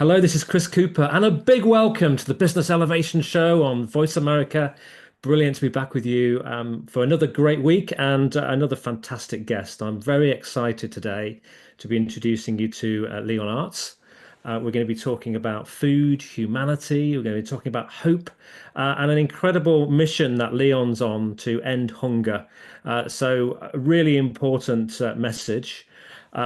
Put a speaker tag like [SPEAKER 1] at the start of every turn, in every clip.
[SPEAKER 1] Hello, this is Chris Cooper, and a big welcome to the Business Elevation Show on Voice America. Brilliant to be back with you for another great week and another fantastic guest. I'm very excited today to be introducing you to Leon Arts. We're going to be talking about food, humanity. We're going to be talking about hope and an incredible mission that Leon's on to end hunger. So, a really important message.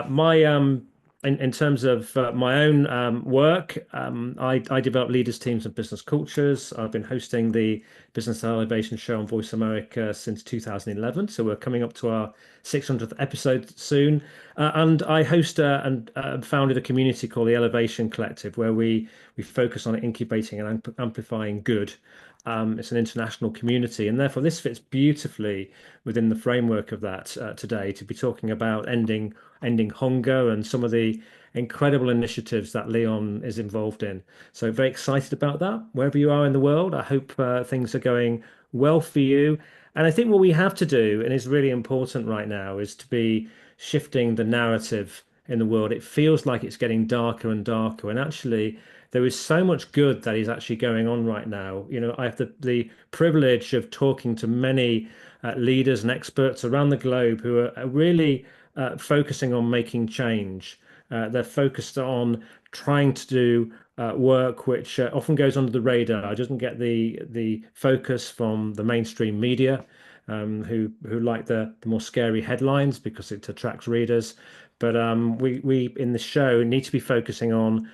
[SPEAKER 1] My in terms of my own work, I develop leaders, teams, and business cultures. I've been hosting the Business Elevation Show on Voice America since 2011, so we're coming up to our 600th episode soon. And I host and founded a community called the Elevation Collective, where we focus on incubating and amplifying good. It's an international community, and therefore this fits beautifully within the framework of that today to be talking about ending hunger and some of the incredible initiatives that Leon is involved in. So very excited about that. Wherever you are in the world, I hope things are going well for you. And I think what we have to do, and is really important right now, is to be shifting the narrative in the world. It feels like it's getting darker and darker, and actually there is so much good that is actually going on right now. I have the privilege of talking to many leaders and experts around the globe who are really focusing on making change. They're focused on trying to do work which often goes under the radar. It doesn't get the focus from the mainstream media, who like the more scary headlines because it attracts readers. But we in the show need to be focusing on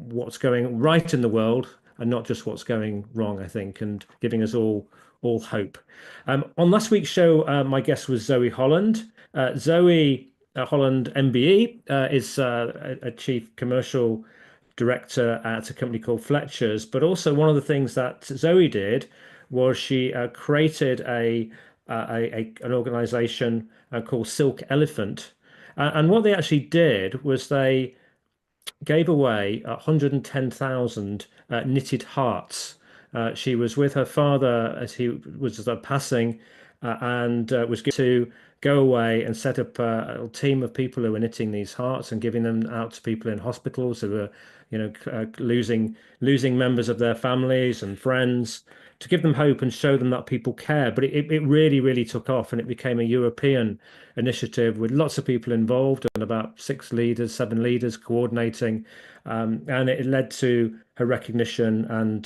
[SPEAKER 1] what's going right in the world and not just what's going wrong, I think, and giving us all hope. On last week's show, my guest was Zoe Holland. Zoe Holland, MBE, is a chief commercial director at a company called Fletcher's. But also, one of the things that Zoe did was she created an organization called Silk Elephant. And what they actually did was they gave away 110,000 knitted hearts. She was with her father as he was passing, and was going to go away and set up a team of people who were knitting these hearts and giving them out to people in hospitals who were, losing members of their families and friends, to give them hope and show them that people care. But it really, really took off, and it became a European initiative with lots of people involved and about 7 leaders coordinating, and it led to her recognition and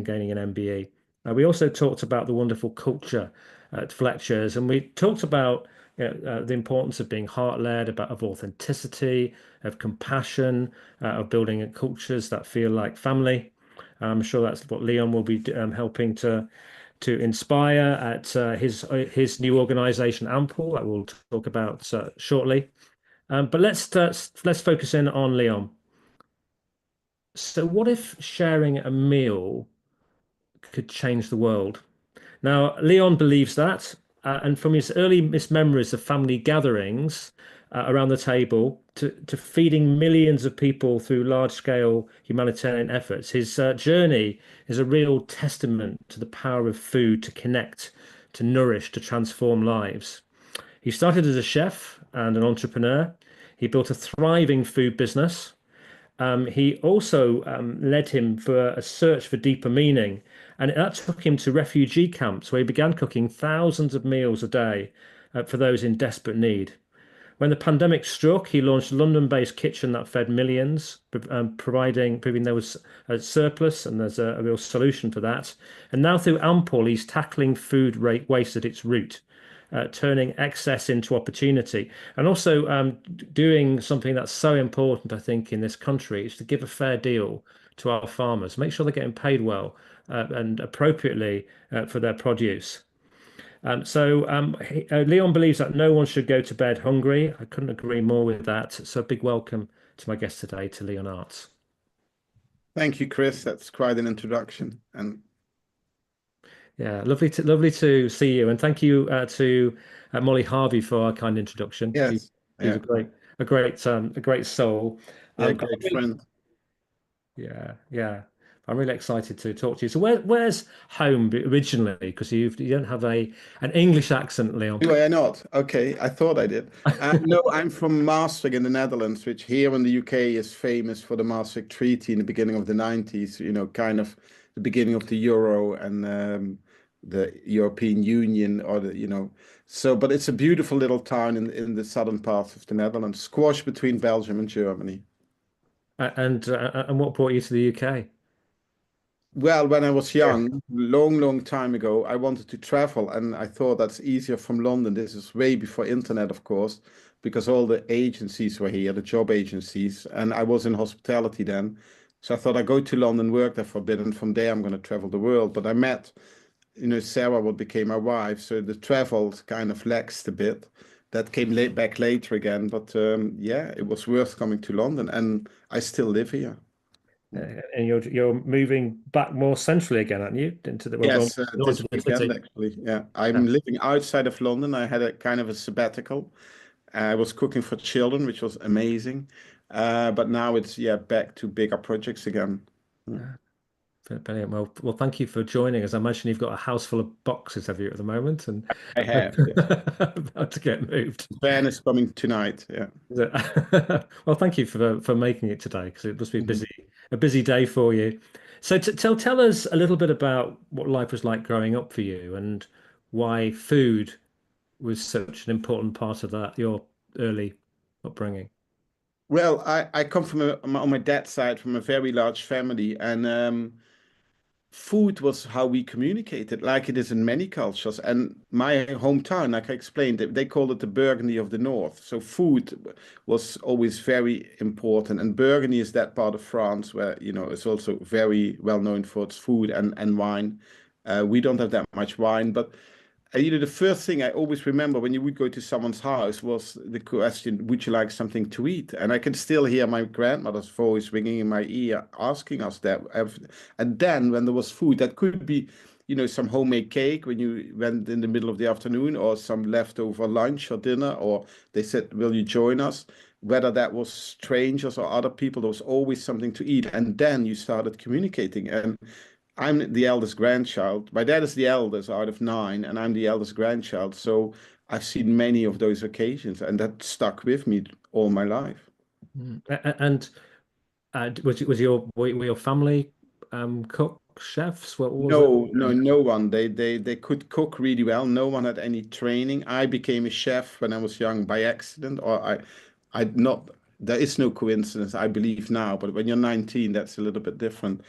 [SPEAKER 1] gaining an MBE. We also talked about the wonderful culture at Fletcher's, and we talked about the importance of being heart-led, of authenticity, of compassion, of building cultures that feel like family. I'm sure that's what Leon will be helping to inspire at his new organization, Ample, that we'll talk about shortly. But let's focus in on Leon. So, what if sharing a meal could change the world? Now, Leon believes that, and from his earliest memories of family gatherings around the table to feeding millions of people through large-scale humanitarian efforts, his journey is a real testament to the power of food to connect, to nourish, to transform lives. He started as a chef and an entrepreneur. He built a thriving food business. He also led him for a search for deeper meaning, and that took him to refugee camps where he began cooking thousands of meals a day for those in desperate need. When the pandemic struck, he launched a London-based kitchen that fed millions, proving there was a surplus and there's a real solution for that. And now through Ample, he's tackling food waste at its root, turning excess into opportunity, and also doing something that's so important, I think, in this country is to give a fair deal to our farmers, make sure they're getting paid well and appropriately for their produce. Leon believes that no one should go to bed hungry. I couldn't agree more with that. So a big welcome to my guest today, to Leon Arts.
[SPEAKER 2] Thank you, Chris. That's quite an introduction. And
[SPEAKER 1] Yeah, lovely to see you, and thank you to Molly Harvey for our kind introduction.
[SPEAKER 2] yes,
[SPEAKER 1] She's
[SPEAKER 2] yeah,
[SPEAKER 1] a great soul.
[SPEAKER 2] yeah,
[SPEAKER 1] But
[SPEAKER 2] great friend.
[SPEAKER 1] yeah, yeah. I'm really excited to talk to you. So where's home originally? Because you don't have a an English accent, Leon.
[SPEAKER 2] Do I not? Okay, I thought I did. No, I'm from Maastricht in the Netherlands, which here in the UK is famous for the Maastricht Treaty in the beginning of the 90s, kind of the beginning of the Euro and the European Union So, but it's a beautiful little town in the southern part of the Netherlands, squashed between Belgium and Germany.
[SPEAKER 1] And what brought you to the UK?
[SPEAKER 2] Well, when I was
[SPEAKER 1] Yeah.
[SPEAKER 2] young, long, long time ago, I wanted to travel, and I thought that's easier from London. This is way before internet, of course, because all the agencies were here, the job agencies, and I was in hospitality then. So I thought I'd go to London, work there for a bit, and from there I'm going to travel the world. But I met, Sarah, what became my wife, so the travel kind of laxed a bit. That came back later again, but yeah, it was worth coming to London, and I still live here.
[SPEAKER 1] And you're moving back more centrally again, aren't you? Into the well,
[SPEAKER 2] Yes,
[SPEAKER 1] not
[SPEAKER 2] this
[SPEAKER 1] into the
[SPEAKER 2] weekend
[SPEAKER 1] city.
[SPEAKER 2] actually. Yeah, I'm
[SPEAKER 1] Yeah.
[SPEAKER 2] living outside of London. I had a kind of a sabbatical. I was cooking for children, which was amazing. But now it's back to bigger projects again. Mm.
[SPEAKER 1] Yeah. Brilliant. Well, thank you for joining us. I imagine you've got a house full of boxes, have you, at the moment, and
[SPEAKER 2] I have. Yeah.
[SPEAKER 1] about to get moved.
[SPEAKER 2] Van is coming tonight. Yeah.
[SPEAKER 1] Well, thank you for making it today because it must be
[SPEAKER 2] Mhm.
[SPEAKER 1] a busy day for you. So tell us a little bit about what life was like growing up for you and why food was such an important part of that, your early upbringing.
[SPEAKER 2] Well, I come from on my dad's side from a very large family, and food was how we communicated, like it is in many cultures. And my hometown, like I explained, they called it the Burgundy of the North. So food was always very important. And Burgundy is that part of France where, it's also very well known for its food and wine. We don't have that much wine, but the first thing I always remember when you would go to someone's house was the question, would you like something to eat? And I can still hear my grandmother's voice ringing in my ear, asking us that. And then when there was food, that could be, some homemade cake when you went in the middle of the afternoon, or some leftover lunch or dinner, or they said, will you join us? Whether that was strangers or other people, there was always something to eat. And then you started communicating. And I'm the eldest grandchild. My dad is the eldest out of nine, and I'm the eldest grandchild. So I've seen many of those occasions, and that stuck with me all my life.
[SPEAKER 1] Mm. And was were your family cook chefs? What was it?
[SPEAKER 2] No, no, no one. They could cook really well. No one had any training. I became a chef when I was young by accident, or I not. There is no coincidence, I believe now. But when you're 19, that's a little bit different.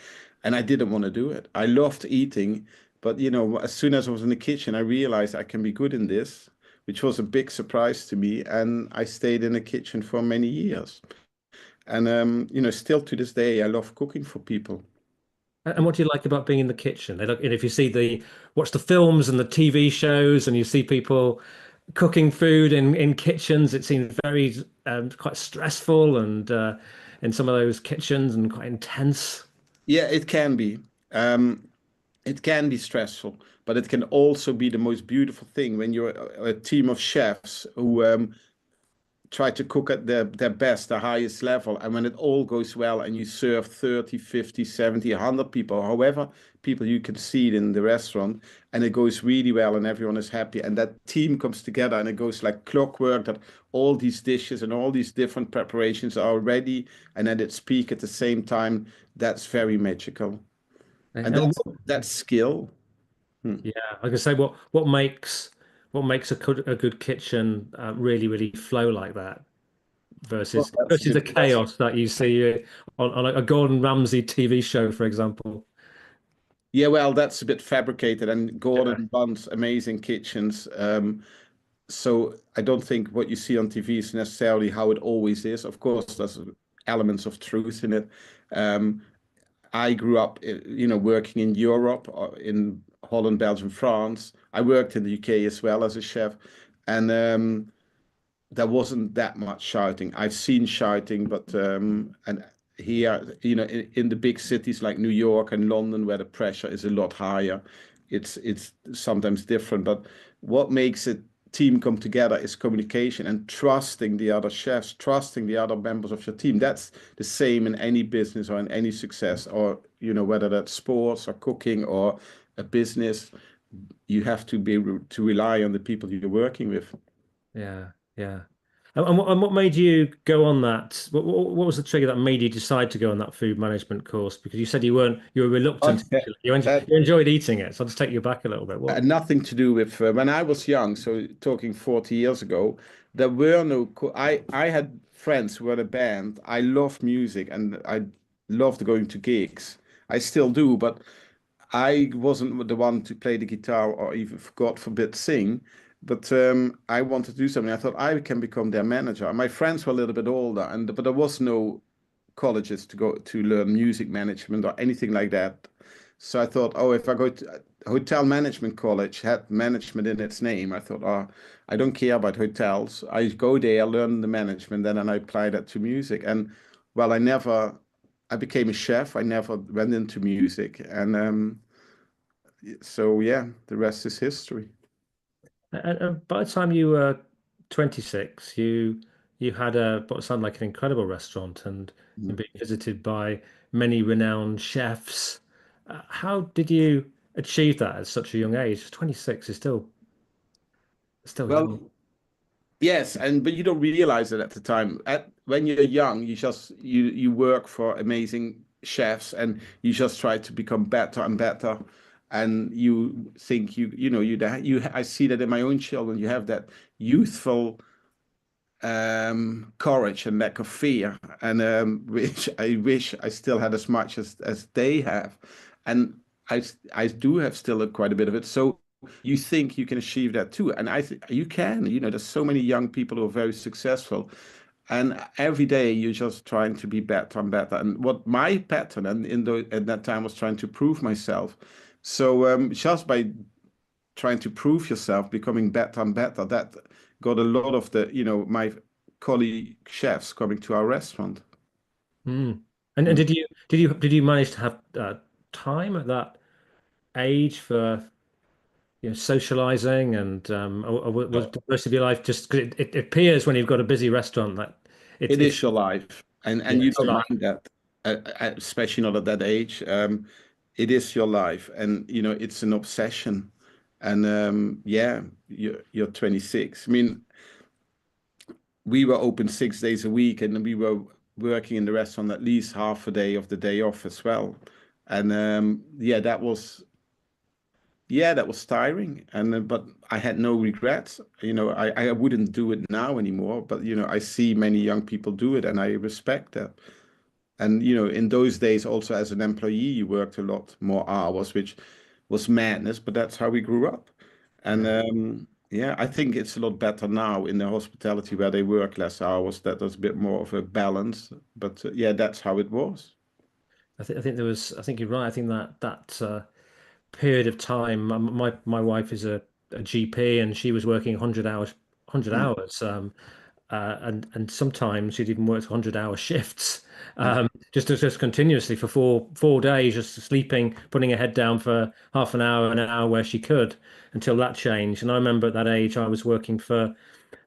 [SPEAKER 2] And I didn't want to do it. I loved eating, but as soon as I was in the kitchen, I realized I can be good in this, which was a big surprise to me. And I stayed in the kitchen for many years. And still to this day, I love cooking for people.
[SPEAKER 1] And what do you like about being in the kitchen? And if you see watch the films and the TV shows, and you see people cooking food in kitchens, it seems very quite stressful and in some of those kitchens and quite intense.
[SPEAKER 2] Yeah, it can be. It can be stressful, but it can also be the most beautiful thing when you're a team of chefs who try to cook at their best, the highest level. And when it all goes well and you serve 30, 50, 70, 100 people, however people you can see it in the restaurant, and it goes really well and everyone is happy. And that team comes together and it goes like clockwork that all these dishes and all these different preparations are ready and at its peak at the same time. That's very magical. And
[SPEAKER 1] And
[SPEAKER 2] that's skill. Hmm.
[SPEAKER 1] yeah, like I say, what makes a good kitchen really flow like that
[SPEAKER 2] Well, that's a
[SPEAKER 1] versus the
[SPEAKER 2] good question.
[SPEAKER 1] chaos that you see on a Gordon Ramsay TV show, for example.
[SPEAKER 2] Yeah, well, that's a bit fabricated, and
[SPEAKER 1] Yeah.
[SPEAKER 2] Gordon runs amazing kitchens. So I don't think what you see on TV is necessarily how it always is. Of course, there's elements of truth in it. Um, I grew up, working in Europe, in Holland, Belgium, France. I worked in the UK as well as a chef, and there wasn't that much shouting. I've seen shouting, but and here, in the big cities like New York and London, where the pressure is a lot higher, it's sometimes different. But what makes it team come together is communication and trusting the other chefs, trusting the other members of your team. That's the same in any business or in any success, or whether that's sports or cooking or a business. You have to be able to rely on the people you're working with.
[SPEAKER 1] Yeah, yeah. And what made you go on that? What was the trigger that made you decide to go on that food management course? Because you said you were reluctant initially.
[SPEAKER 2] Uh,
[SPEAKER 1] You enjoyed eating it, so I'll just take you back a little bit. What?
[SPEAKER 2] Nothing to do with when I was young, so talking 40 years ago, there were no I had friends who had a band. I loved music and I loved going to gigs. I still do, but I wasn't the one to play the guitar or even, God forbid, sing. But I wanted to do something. I thought I can become their manager. My friends were a little bit older, but there was no colleges to go to learn music management or anything like that. So I thought, oh, if I go to hotel management college, had management in its name, I thought, oh, I don't care about hotels. I go there, learn the management, then I apply that to music. And well, I became a chef. I never went into music. And so, yeah, the rest is history.
[SPEAKER 1] And by the time you were 26, you had what sounded like an incredible restaurant and
[SPEAKER 2] Mhm.
[SPEAKER 1] you're being visited by many renowned chefs. How did you achieve that at such a young age? 26 is still young.
[SPEAKER 2] Well, yes, but you don't realize it at the time. When you're young, you work for amazing chefs, and you just try to become better and better. And you think I see that in my own children. You have that youthful courage and lack of fear, and which I wish I still had as much as they have. And I do have still quite a bit of it. So you think you can achieve that too, and I think you can. There's so many young people who are very successful, and every day you're just trying to be better and better. And what my pattern and at that time was trying to prove myself. So just by trying to prove yourself, becoming better and better. That got a lot of my colleague chefs coming to our restaurant.
[SPEAKER 1] Mm. And
[SPEAKER 2] Mm.
[SPEAKER 1] did you manage to have time at that age for socializing and or was
[SPEAKER 2] So
[SPEAKER 1] most of your life just 'cause it appears when you've got a busy restaurant that
[SPEAKER 2] it
[SPEAKER 1] it's
[SPEAKER 2] is your life, and
[SPEAKER 1] yeah,
[SPEAKER 2] you
[SPEAKER 1] it's your
[SPEAKER 2] don't
[SPEAKER 1] life.
[SPEAKER 2] mind that, especially not at that age. It is your life, and it's an obsession. And yeah, you're 26. I mean, we were open 6 days a week, and we were working in the restaurant at least half a day of the day off as well. And yeah, that was tiring, and but I had no regrets. I wouldn't do it now anymore, but I see many young people do it, and I respect that. And in those days, also as an employee, you worked a lot more hours, which was madness, but that's how we grew up. And
[SPEAKER 1] Yeah.
[SPEAKER 2] yeah, I think it's a lot better now in the hospitality where they work less hours. That there's a bit more of a balance. But yeah, that's how it was.
[SPEAKER 1] I think you're right. I think that period of time. My wife is a GP and she was working 100 hours, 100
[SPEAKER 2] Mm,
[SPEAKER 1] hours. And sometimes she'd even worked 100-hour shifts,
[SPEAKER 2] yeah,
[SPEAKER 1] just continuously for four days, just sleeping, putting her head down for half an hour where she could until that changed. And I remember at that age I was working for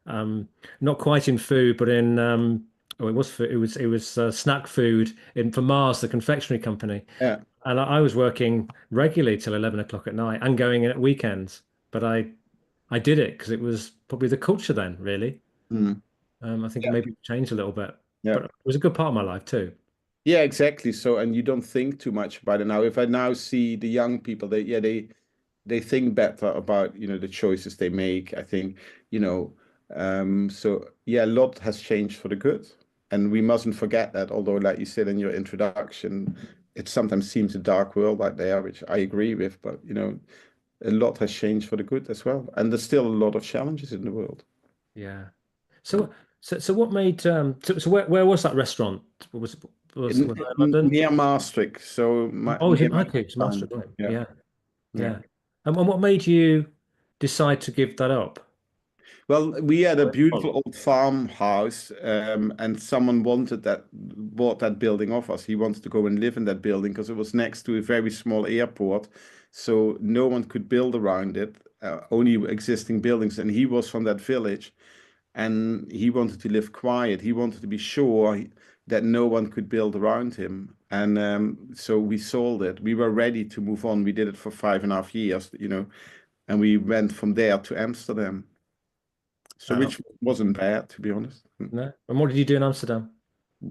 [SPEAKER 1] not quite in food, but in oh, it was snack food in for Mars, the confectionery company.
[SPEAKER 2] yeah.
[SPEAKER 1] And I was working regularly till 11 o'clock at night and going in at weekends. But I did it because it was probably the culture then, really.
[SPEAKER 2] Mm,
[SPEAKER 1] I think it
[SPEAKER 2] yeah,
[SPEAKER 1] maybe changed a little bit,
[SPEAKER 2] yeah.
[SPEAKER 1] but it was a good part of my life too.
[SPEAKER 2] Yeah, exactly. So, and you don't think too much about it now. If I now see the young people, they think better about the choices they make. I think you know. So yeah, a lot has changed for the good, and we mustn't forget that. Although, like you said in your introduction, it sometimes seems a dark world out there, which I agree with. But a lot has changed for the good as well, and there's still a lot of challenges in the world.
[SPEAKER 1] Yeah. So what made so where was that restaurant? Was that in London?
[SPEAKER 2] Near Maastricht, so
[SPEAKER 1] Oh,
[SPEAKER 2] near my
[SPEAKER 1] okay, it's Master
[SPEAKER 2] time.
[SPEAKER 1] right.
[SPEAKER 2] Yeah,
[SPEAKER 1] Yeah,
[SPEAKER 2] yeah.
[SPEAKER 1] yeah. And what made you decide to give that up?
[SPEAKER 2] Well, we had a beautiful
[SPEAKER 1] Oh,
[SPEAKER 2] old farmhouse, and someone bought that building off us. He wanted to go and live in that building because it was next to a very small airport, so no one could build around it. only existing buildings, and he was from that village, and he wanted to live quiet. He wanted to be sure that no one could build around him. And so we sold it. We were ready to move on. We did it for 5.5 years, and we went from there to Amsterdam. So
[SPEAKER 1] Wow.
[SPEAKER 2] which wasn't bad, to be honest.
[SPEAKER 1] No. And what did you do in Amsterdam?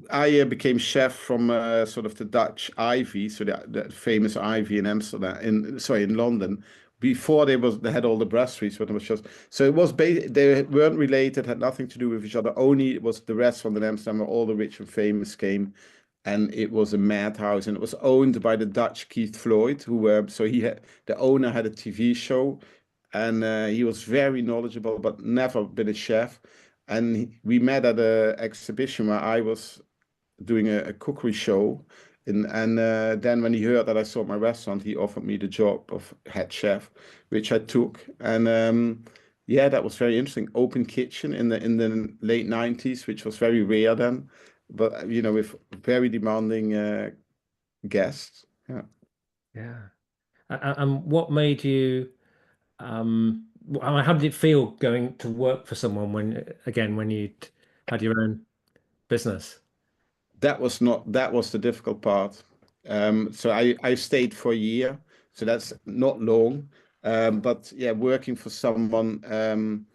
[SPEAKER 2] I became chef from sort of the Dutch Ivy, so the famous Ivy in Amsterdam, in London. Before they had all the brasseries, but it was just so it was they weren't related, had nothing to do with each other. Only it was the restaurant in Amsterdam where all the rich and famous came, and it was a madhouse, and it was owned by the Dutch Keith Floyd, who so the owner had a TV show, and he was very knowledgeable, but never been a chef. And we met at a exhibition where I was doing a cookery show. And then when he heard that I sold my restaurant, he offered me the job of head chef, which I took. And yeah, that was very interesting. Open kitchen in the late 90s, which was very rare then, but with very demanding guests. Yeah.
[SPEAKER 1] Yeah. And what made you, how did it feel going to work for someone when you had your own business?
[SPEAKER 2] That was the difficult part. So I stayed for a year, so that's not long. But yeah, working for someone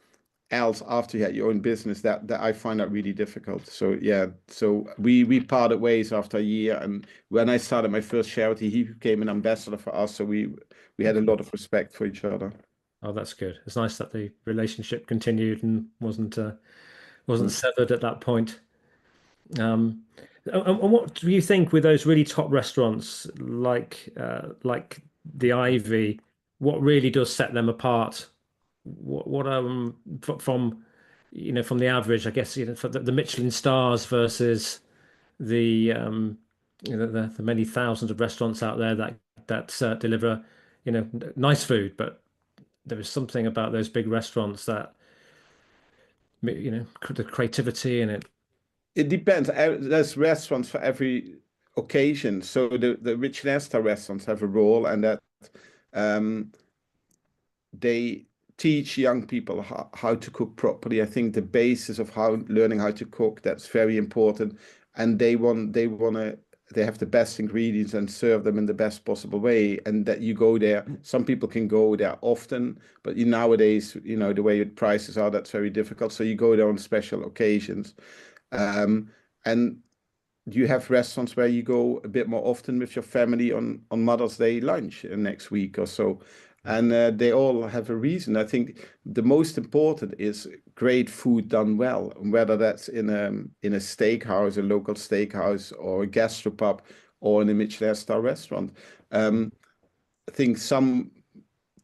[SPEAKER 2] else after you had your own business, that I find that really difficult. So yeah, so we parted ways after a year, and when I started my first charity, he became an ambassador for us. So we had a lot of respect for each other.
[SPEAKER 1] Oh, that's good. It's nice that the relationship continued and wasn't severed at that point. Um, and what do you think with those really top restaurants like the Ivy? What really does set them apart? From from the average, I guess for the Michelin stars versus the the many thousands of restaurants out there that deliver nice food, but there is something about those big restaurants that the creativity in it.
[SPEAKER 2] It depends. There's restaurants for every occasion. So the rich Nesta restaurants have a role, and that um, they teach young people how to cook properly. I think the basis of how learning how to cook, that's very important. And they have the best ingredients and serve them in the best possible way. And that you go there. Some people can go there often, but nowadays, the way prices are, that's very difficult. So you go there on special occasions. And you have restaurants where you go a bit more often with your family on Mother's Day lunch next week or so. And they all have a reason. I think the most important is great food done well, whether that's in a steakhouse, a local steakhouse, or a gastropub, or in a Michelin star restaurant. I think some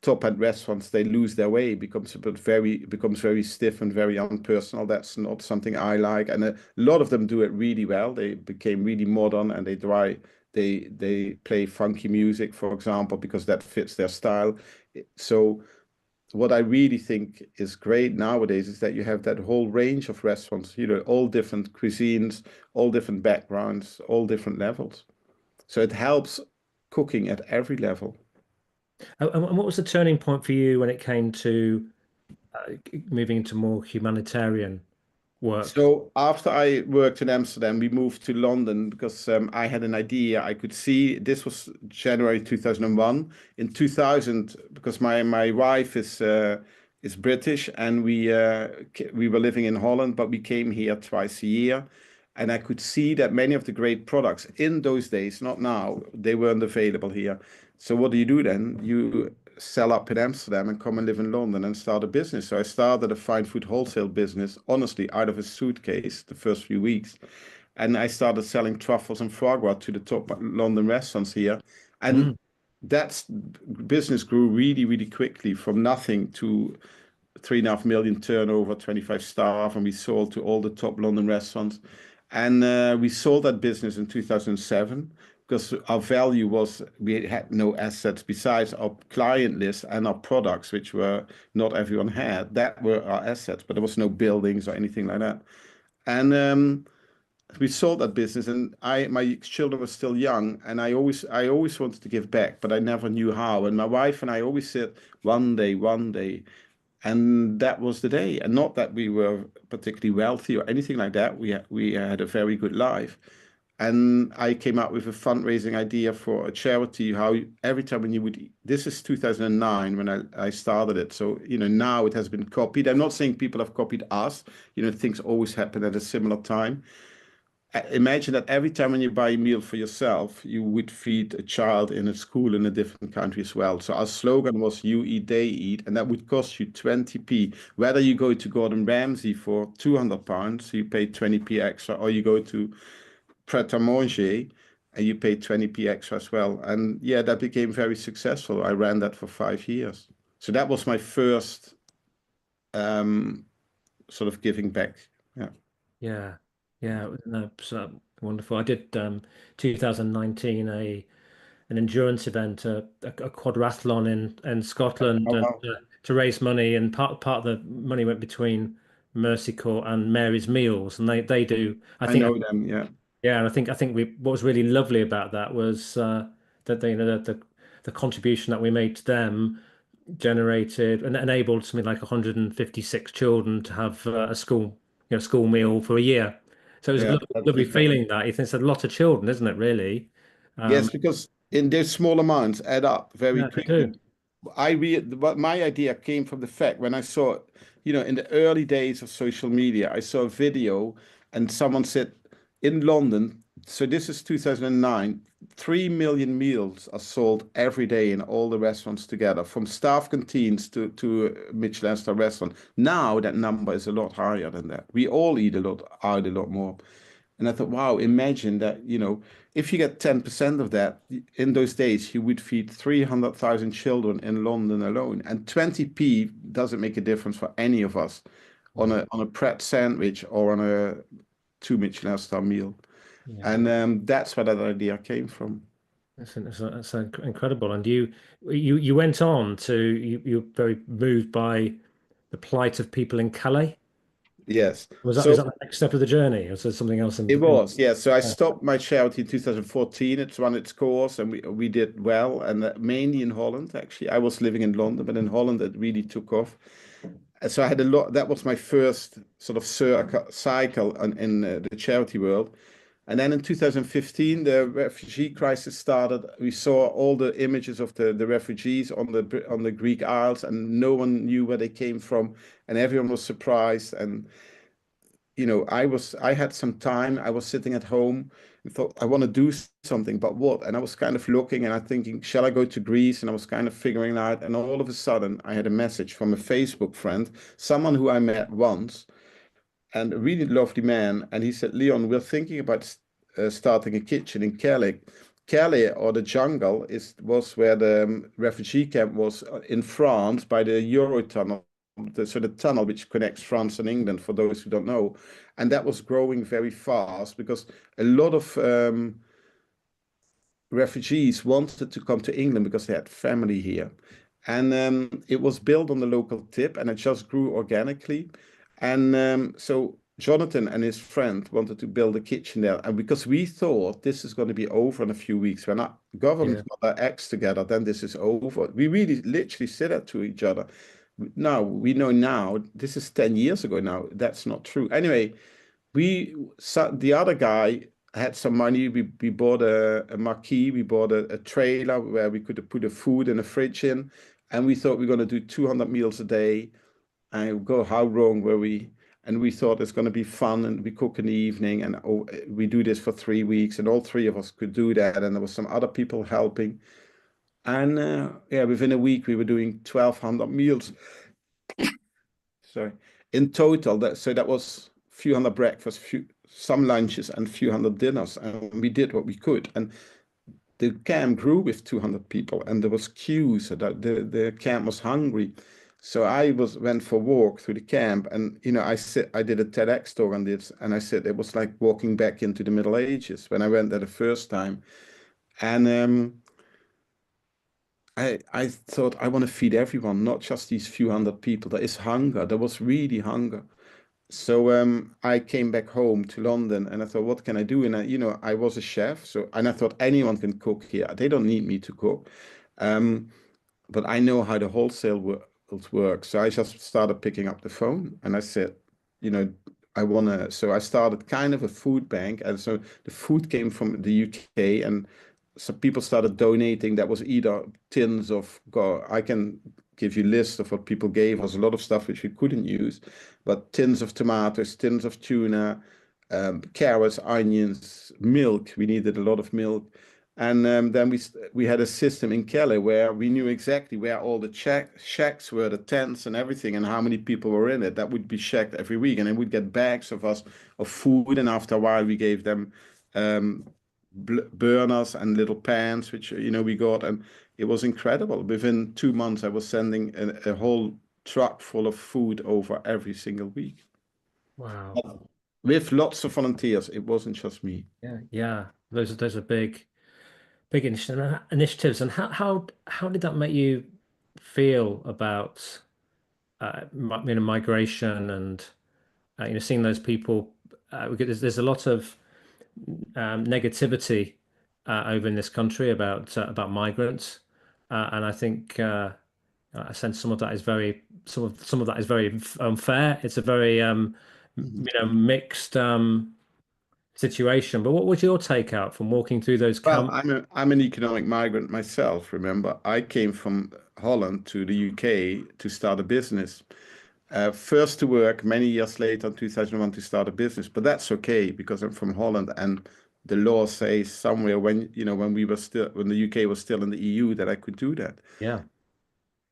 [SPEAKER 2] top-end restaurants, they lose their way, becomes very stiff and very unpersonal. That's not something I like, and a lot of them do it really well. They became really modern, and they play funky music, for example, because that fits their style. So what I really think is great nowadays is that you have that whole range of restaurants, all different cuisines, all different backgrounds, all different levels. So it helps cooking at every level.
[SPEAKER 1] And what was the turning point for you when it came to moving into more humanitarian work?
[SPEAKER 2] So after I worked in Amsterdam, we moved to London because I had an idea. I could see this was January 2001. In 2000, because my wife is British, and we were living in Holland, but we came here twice a year, and I could see that many of the great products in those days, not now, they weren't available here. So what do you do then? You sell up in Amsterdam and come and live in London and start a business. So I started a fine food wholesale business, honestly, out of a suitcase the first few weeks. And I started selling truffles and foie gras to the top London restaurants here. And
[SPEAKER 1] Mm.
[SPEAKER 2] that business grew really, really quickly from nothing to 3.5 million turnover, 25 staff, and we sold to all the top London restaurants. And we sold that business in 2007 because our value was we had no assets besides our client list and our products, which were not everyone had. That were our assets, but there was no buildings or anything like that. And we sold that business, and my children were still young, and I always wanted to give back, but I never knew how. And my wife and I always said, one day, and that was the day. And not that we were particularly wealthy or anything like that. We had a very good life. And I came up with a fundraising idea for a charity. How every time when you would, this is 2009 when I started it. So, now it has been copied. I'm not saying people have copied us. Things always happen at a similar time. Imagine that every time when you buy a meal for yourself, you would feed a child in a school in a different country as well. So our slogan was "You eat, they eat," and that would cost you 20p. Whether you go to Gordon Ramsay for £200, you pay 20p extra, or you go to Pret a Manger and you pay 20p extra as well. And yeah, that became very successful. I ran that for 5 years. So that was my first um, sort of giving back. Yeah.
[SPEAKER 1] Yeah, yeah, no, it's, wonderful. I did 2019 an endurance event, a quadrathlon in Scotland,
[SPEAKER 2] Oh,
[SPEAKER 1] and
[SPEAKER 2] wow.
[SPEAKER 1] to raise money, and part of the money went between Mercy Corps and Mary's Meals, and they do. I
[SPEAKER 2] I
[SPEAKER 1] think
[SPEAKER 2] know them. Yeah.
[SPEAKER 1] yeah, and I think we what was really lovely about that was that they, the contribution that we made to them generated and enabled something like 156 children to have a school meal for a year. So it was a
[SPEAKER 2] Yeah. That's
[SPEAKER 1] lovely
[SPEAKER 2] incredible.
[SPEAKER 1] feeling that you think it's a lot of children, isn't it, really?
[SPEAKER 2] Yes, because in those small amounts add up very
[SPEAKER 1] Yeah, they do.
[SPEAKER 2] quickly. What my idea came from the fact when I saw, in the early days of social media, I saw a video and someone said in London, so this is 2009, 3 million meals are sold every day in all the restaurants together, from staff canteens to a Michelin star restaurant. Now that number is a lot higher than that. We all eat out a lot more. And I thought, wow, imagine that, if you get 10% of that, in those days, you would feed 300,000 children in London alone. And 20p doesn't make a difference for any of us on
[SPEAKER 1] Yeah,
[SPEAKER 2] a Pret sandwich or on a two Michelin star meal.
[SPEAKER 1] yeah.
[SPEAKER 2] And that's where that idea came from.
[SPEAKER 1] That's incredible. And you went on to you were very moved by the plight of people in Calais.
[SPEAKER 2] Yes.
[SPEAKER 1] Was that
[SPEAKER 2] So
[SPEAKER 1] is that the next step of the journey, or is there something else
[SPEAKER 2] it
[SPEAKER 1] in
[SPEAKER 2] was, yeah. So I stopped my charity in 2014. It's run its course, and we did well, and mainly in Holland. Actually, I was living in London, but in Holland it really took off. And so I had a lot. That was my first sort of cycle in the charity world. And then in 2015, the refugee crisis started. We saw all the images of the refugees on the Greek Isles, and no one knew where they came from, and everyone was surprised. And I had some time. I was sitting at home and thought, I want to do something, but what? And I was kind of looking and I thinking, shall I go to Greece? And I was kind of figuring out. And all of a sudden, I had a message from a Facebook friend, someone who I met once, and a really lovely man. And he said, Leon, we're thinking about starting a kitchen in Calais. Calais, or the jungle, was where the refugee camp was in France by the Eurotunnel, so the tunnel which connects France and England, for those who don't know. And that was growing very fast because a lot of refugees wanted to come to England because they had family here. And it was built on the local tip and it just grew organically. And so Jonathan and his friend wanted to build a kitchen there. And because we thought this is going to be over in a few weeks, when our
[SPEAKER 1] yeah,
[SPEAKER 2] government got their acts together, then this is over. We really literally said that to each other. Now, we know now, this is 10 years ago now, that's not true. Anyway, the other guy had some money. We bought a marquee, we bought a trailer where we could put the food and a fridge in, and we thought we are going to do 200 meals a day. And go, how wrong were we? And we thought it's going to be fun, and we cook in the evening, and we do this for 3 weeks, and all three of us could do that. And there was some other people helping, and yeah, within a week we were doing 1,200 meals. Sorry, in total. That was a few hundred breakfasts, some lunches, and a few hundred dinners, and we did what we could. And the camp grew with 200 people, and there was queues. So that the camp was hungry. So went for a walk through the camp, and I did a TEDx talk on this, and I said it was like walking back into the Middle Ages when I went there the first time. And I thought I want to feed everyone, not just these few hundred people. There is hunger. There was really hunger. I came back home to London and I thought, what can I do? And I was a chef, and I thought anyone can cook here. They don't need me to cook. Um, but I know how the wholesale world works. So I just started picking up the phone and I said, you know, I want to. So I started kind of a food bank. And so the food came from the UK and so people started donating. That was either tins of, I can give you lists of what people gave us, a lot of stuff which we couldn't use, but tins of tomatoes, tins of tuna, carrots, onions, milk. We needed a lot of milk. And then we had a system in Calais where we knew exactly where all the shacks were, the tents and everything, and how many people were in it. That would be checked every week, and then we'd get bags of us of food. And after a while, we gave them um, burners and little pans, which we got, and it was incredible. Within 2 months, I was sending a whole truck full of food over every single week,
[SPEAKER 1] Wow.
[SPEAKER 2] but with lots of volunteers. It wasn't just me.
[SPEAKER 1] Yeah, yeah. Those are big initiatives. And how did that make you feel about migration and seeing those people? Because there's a lot of negativity over in this country about migrants, and I think I sense some of that is some of that is very unfair. It's a very
[SPEAKER 2] Mhm.
[SPEAKER 1] mixed situation. But what was your take out from walking through those
[SPEAKER 2] Well,
[SPEAKER 1] camps?
[SPEAKER 2] I'm an economic migrant myself. Remember, I came from Holland to the UK to start a business. First to work, many years later, in 2001, to start a business. But that's okay because I'm from Holland, and the law says somewhere when when the UK was still in the EU that I could do that.
[SPEAKER 1] Yeah,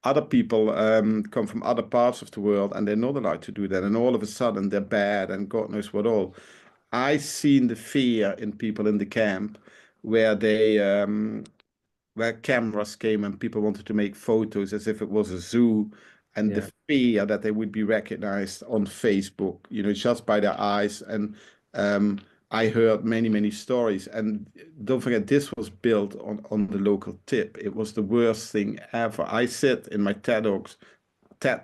[SPEAKER 2] Other people come from other parts of the world and they're not allowed to do that. And all of a sudden they're bad and God knows what all. I seen the fear in people in the camp where where cameras came and people wanted to make photos as if it was a zoo, and the
[SPEAKER 1] yeah,
[SPEAKER 2] fear that they would be recognized on Facebook, just by their eyes. And um, I heard many, many stories. And don't forget, this was built on the local tip. It was the worst thing ever. I said in my TED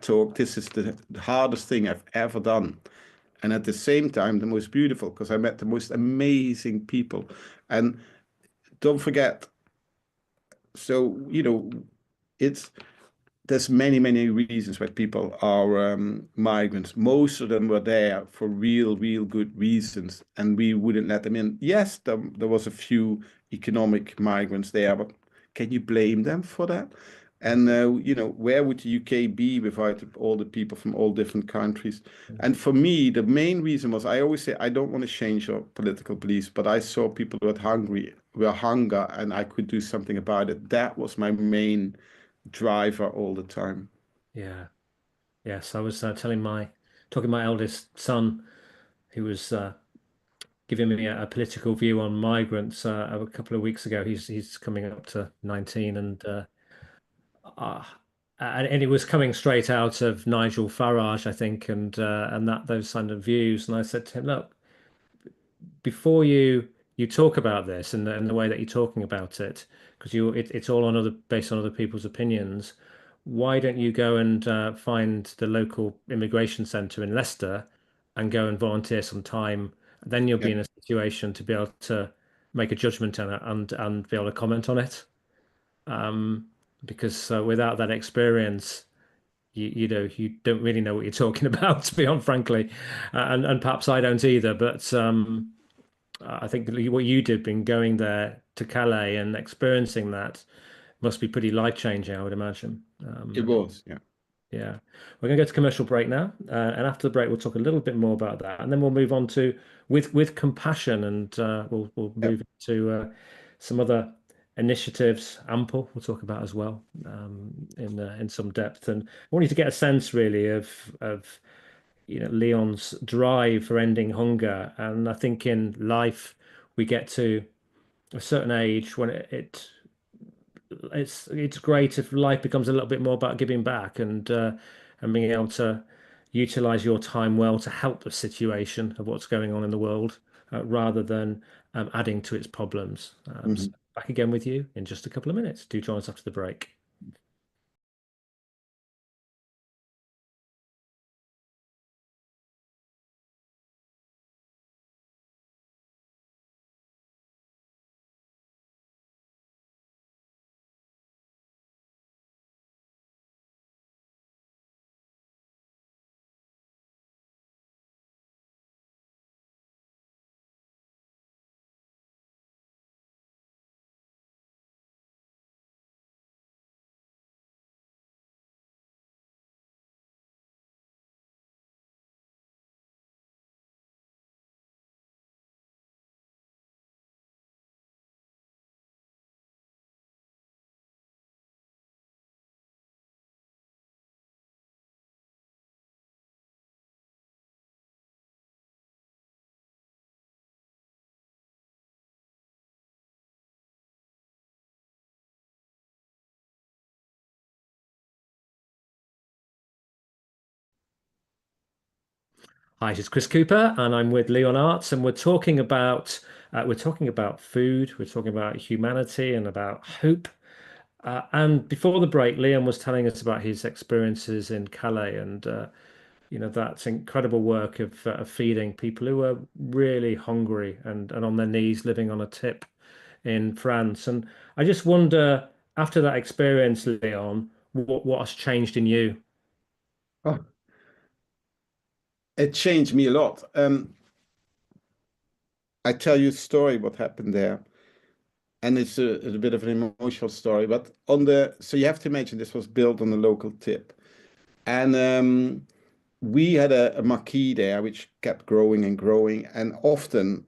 [SPEAKER 2] talk, this is the hardest thing I've ever done. And at the same time, the most beautiful, because I met the most amazing people. And don't forget, so, it's there's many, many reasons why people are migrants. Most of them were there for real, real good reasons, and we wouldn't let them in. Yes, there was a few economic migrants there, but can you blame them for that? And where would the UK be without all the people from all different countries? And for me, the main reason was I always say I don't want to change your political beliefs, but I saw people who were hunger, and I could do something about it. That was my main driver all the time.
[SPEAKER 1] yeah. Yes, I was talking to my eldest son, who was giving me a political view on migrants a couple of weeks ago. He's coming up to 19, uh, and it was coming straight out of Nigel Farage, I think, and that those kind of views. And I said to him, look, before you talk about this and the way that you're talking about it, because it's all on other based on other people's opinions. Why don't you go and find the local immigration centre in Leicester and go and volunteer some time? Then you'll
[SPEAKER 2] Yeah,
[SPEAKER 1] be in a situation to be able to make a judgment on it and be able to comment on it. Um, because without that experience, you don't really know what you're talking about, to be honest, frankly, and perhaps I don't either. But I think what you did, being going there to Calais and experiencing that, must be pretty life changing, I would imagine.
[SPEAKER 2] it was. Yeah.
[SPEAKER 1] Yeah, we're going to go to commercial break now, and after the break, we'll talk a little bit more about that, and then we'll move on to with compassion, and we'll
[SPEAKER 2] Yeah.
[SPEAKER 1] move to some other initiatives. Ample, we'll talk about as well in some depth, and I want you to get a sense really of Leon's drive for ending hunger, and I think in life we get to a certain age when it's great if life becomes a little bit more about giving back and being able to utilize your time well to help the situation of what's going on in the world rather than adding to its problems. So
[SPEAKER 2] Mhm.
[SPEAKER 1] back again with you in just a couple of minutes. Do join us after the break. Hi, this is Chris Cooper, and I'm with Leon Aarts, and we're talking about food, we're talking about humanity, and about hope. And before the break, Leon was telling us about his experiences in Calais, and that's incredible work of feeding people who are really hungry and on their knees, living on a tip in France. And I just wonder, after that experience, Leon, what has changed in you?
[SPEAKER 2] Oh, it changed me a lot. I tell you a story what happened there, and it's a bit of an emotional story. But so you have to imagine this was built on a local tip, and we had a marquee there which kept growing and growing, and often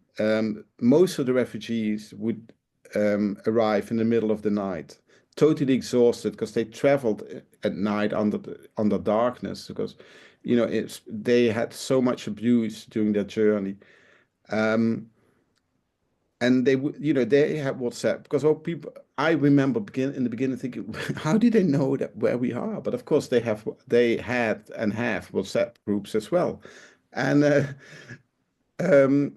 [SPEAKER 2] most of the refugees would arrive in the middle of the night, totally exhausted because they traveled at night under darkness because they had so much abuse during their journey. Um, and they would, they have WhatsApp because all people. I remember in the beginning thinking, how did they know that where we are? But of course, they had and have WhatsApp groups as well. And um,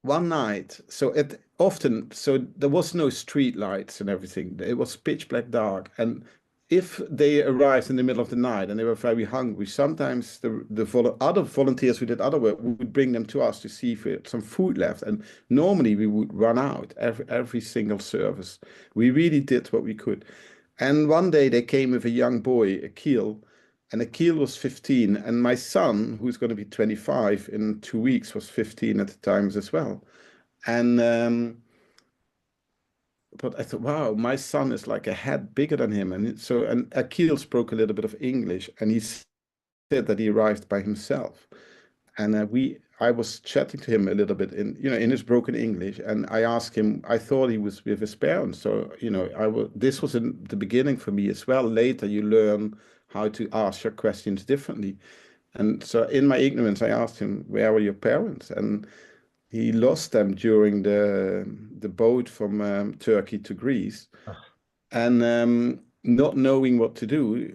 [SPEAKER 2] one night, so there was no street lights and everything. It was pitch black dark, and if they arrived in the middle of the night and they were very hungry, sometimes other volunteers who did other work would bring them to us to see if we had some food left. And normally we would run out every single service. We really did what we could. And one day they came with a young boy, Akil, and Akil was 15, and my son, who's going to be 25 in 2 weeks, was 15 at the times as well. And but I thought, wow, my son is like a head bigger than him, and Akil spoke a little bit of English, and he said that he arrived by himself. And I was chatting to him a little bit in his broken English, and I asked him. I thought he was with his parents, so I was. This was in the beginning for me as well. Later, you learn how to ask your questions differently. And so, in my ignorance, I asked him, "Where were your parents?" And he lost them during the boat from Turkey to Greece, and not knowing what to do.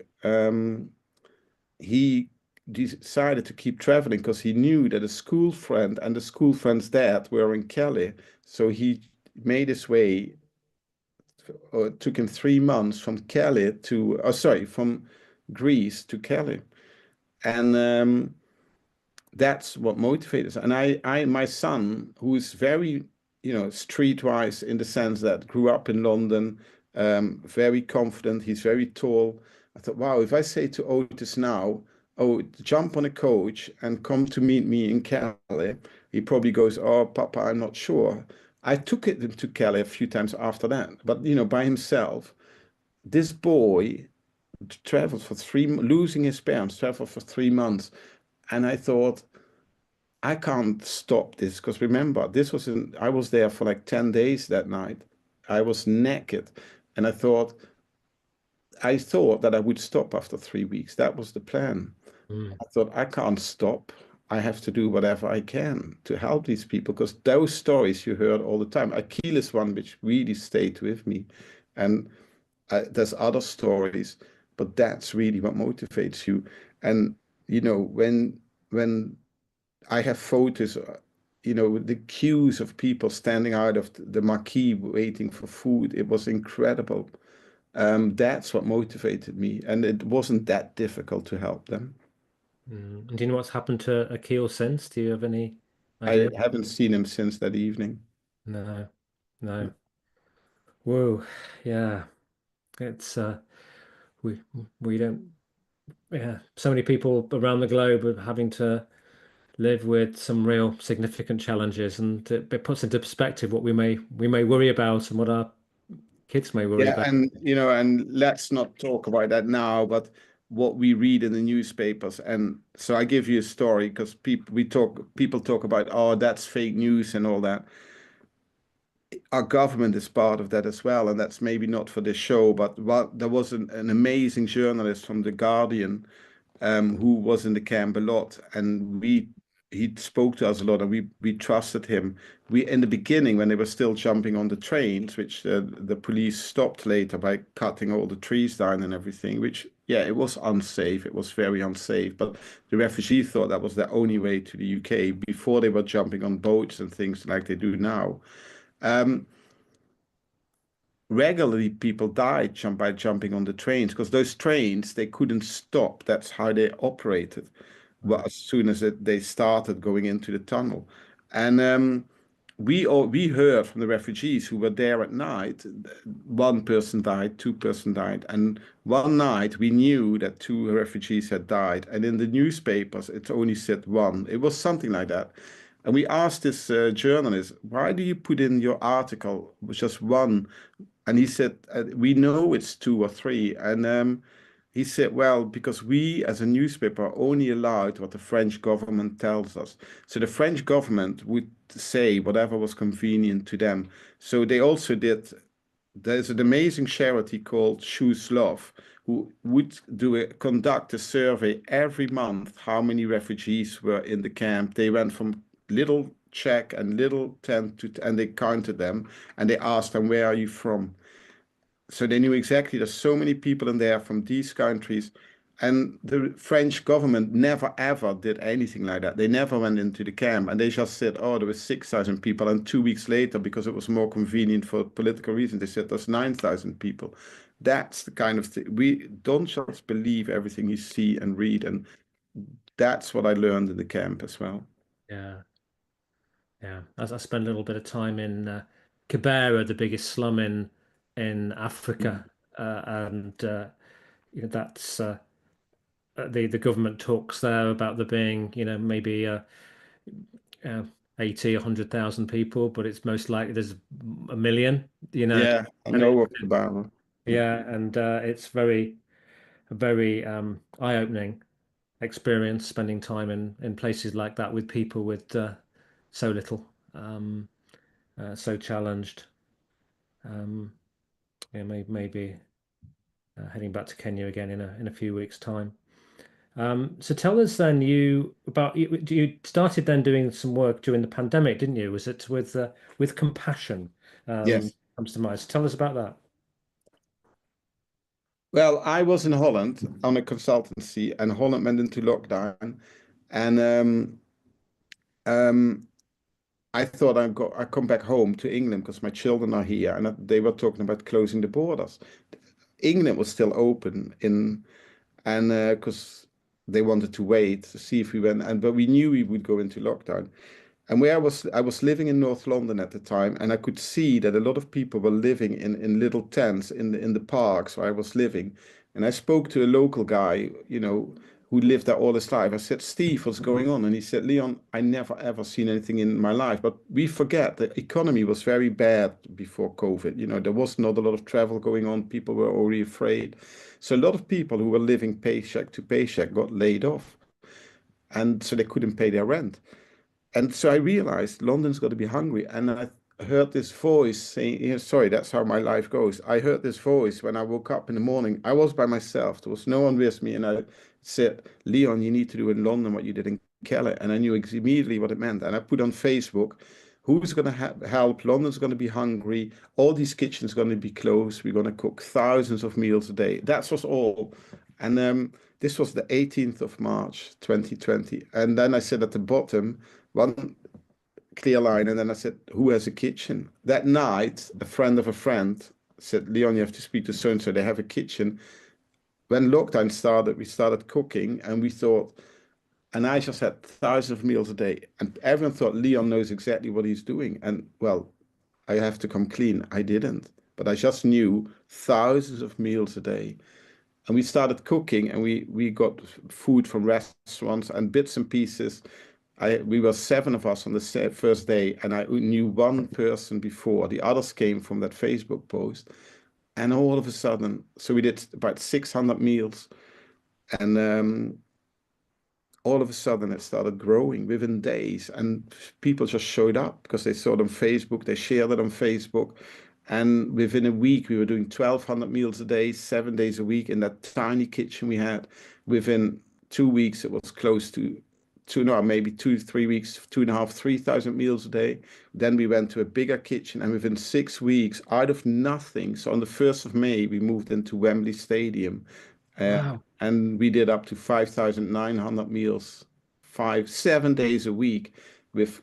[SPEAKER 2] He decided to keep traveling because he knew that a school friend and the school friend's dad were in Calais. So he made his way, or it took him 3 months from Calais to, oh, sorry, from Greece to Calais. And that's what motivated us. And my son, who is very, streetwise in the sense that grew up in London, very confident, he's very tall. I thought, wow, if I say to Otis now, oh, jump on a coach and come to meet me in Calais, he probably goes, oh, Papa, I'm not sure. I took it to Calais a few times after that, but by himself. This boy traveled for losing his parents, traveled for 3 months, and I thought, I can't stop this because remember, I was there for like 10 days that night. I was naked, and I thought that I would stop after 3 weeks. That was the plan.
[SPEAKER 1] Mm.
[SPEAKER 2] I thought I can't stop. I have to do whatever I can to help these people because those stories you heard all the time. Akil is one which really stayed with me, and there's other stories, but that's really what motivates you. And when I have photos, the queues of people standing out of the marquee waiting for food. It was incredible. That's what motivated me, and it wasn't that difficult to help them.
[SPEAKER 1] Mm. And do you know what's happened to Akil since? Do you have any
[SPEAKER 2] I
[SPEAKER 1] idea?
[SPEAKER 2] haven't seen him since that evening.
[SPEAKER 1] No, no. Whoa, yeah. It's we we don't yeah. So many people around the globe are having to live with some real significant challenges, and it puts into perspective what we may worry about and what our kids may worry
[SPEAKER 2] Yeah,
[SPEAKER 1] about.
[SPEAKER 2] and let's not talk about that now, but what we read in the newspapers. And so I give you a story because people talk about, oh, that's fake news and all that. Our government is part of that as well, and that's maybe not for this show, but there was an amazing journalist from The Guardian who was in the camp a lot, and he spoke to us a lot, and we trusted him. We in the beginning when they were still jumping on the trains, which the police stopped later by cutting all the trees down and everything, which Yeah, it was unsafe. It was very unsafe. But the refugees thought that was the only way to the UK before they were jumping on boats and things like they do now. Um, Regularly, people died by jumping on the trains because those trains they couldn't stop. That's how they operated. Well,
[SPEAKER 1] Right.
[SPEAKER 2] as soon as they started going into the tunnel, and we heard from the refugees who were there at night. One person died, two-person died, and one night we knew that two refugees had died, and in the newspapers it only said one. It was something like that. And we asked this journalist, why do you put in your article with just one? And he said, we know it's two or three. And he said, well, because we as a newspaper are only allowed what the French government tells us. So the French government would say whatever was convenient to them. So they also did, there's an amazing charity called Choose Love, who would conduct a survey every month how many refugees were in the camp. They went from little Czech and little tent to, and they counted them and they asked them, where are you from? So they knew exactly there's so many people in there from these countries. And the French government never ever did anything like that. They never went into the camp and they just said, oh, there were 6,000 people. And 2 weeks later, because it was more convenient for political reasons, they said there's 9,000 people. That's the kind of thing. We don't just believe everything you see and read. And that's what I learned in the camp as well.
[SPEAKER 1] Yeah. Yeah. As I spent a little bit of time in Kibera, the biggest slum in
[SPEAKER 2] Mm.
[SPEAKER 1] Africa, and that's the government talks there about there being maybe uh, 80, 100,000 people, but it's most likely there's a million,
[SPEAKER 2] Yeah, I
[SPEAKER 1] and
[SPEAKER 2] know of the Bible. Mm.
[SPEAKER 1] yeah, and it's very eye-opening experience spending time in places like that with people with so little, um, so challenged. Um, yeah, maybe heading back to Kenya again in a few weeks' time. So tell us then you started then doing some work during the pandemic, didn't you? Was it with compassion?
[SPEAKER 2] Yes.
[SPEAKER 1] Comes to mind. So tell us about that.
[SPEAKER 2] Well, I was in Holland on a consultancy, and Holland went into lockdown. And um, I thought I come back home to England because my children are here, and they were talking about closing the borders. England was still open and because they wanted to wait to see if we went, and but we knew we would go into lockdown. And where I was living in North London at the time, and I could see that a lot of people were living in little tents in the parks where I was living. And I spoke to a local guy, who lived there all his life. I said, Steve, what's going on? And he said, Leon, I never ever seen anything in my life. But we forget the economy was very bad before COVID. There was not a lot of travel going on. People were already afraid. So a lot of people who were living paycheck to paycheck got laid off, and so they couldn't pay their rent. And so I realized London's got to be hungry. And I heard this voice saying, yeah, sorry, that's how my life goes. I heard this voice when I woke up in the morning. I was by myself. There was no one with me. And I said, Leon, you need to do in London what you did in Calais. And I knew immediately what it meant. And I put on Facebook, who's going to help? London's going to be hungry. All these kitchens are going to be closed. We're going to cook thousands of meals a day. That was all. And this was the 18th of March, 2020. And then I said at the bottom, one clear line, and then I said, who has a kitchen? That night, a friend of a friend said, Leon, you have to speak to so and so. They have a kitchen. When lockdown started, we started cooking, and we thought, and I just had thousands of meals a day, and everyone thought Leon knows exactly what he's doing. And well, I have to come clean. I didn't, but I just knew thousands of meals a day. And we started cooking, and we got food from restaurants and bits and pieces. We were seven of us on the first day, and I knew one person before. The others came from that Facebook post, and all of a sudden, so we did about 600 meals, and all of a sudden it started growing within days, and people just showed up because they saw it on Facebook, they shared it on Facebook, and within a week we were doing 1,200 meals a day, 7 days a week in that tiny kitchen we had. Within 2 weeks it was close to two, no, maybe 2 3 weeks, two and a half, 3,000 meals a day. Then we went to a bigger kitchen, and within 6 weeks, out of nothing, so on the 1st of May we moved into Wembley Stadium, Uh,
[SPEAKER 1] Wow.
[SPEAKER 2] and we did up to 5,900 meals, 7 days a week with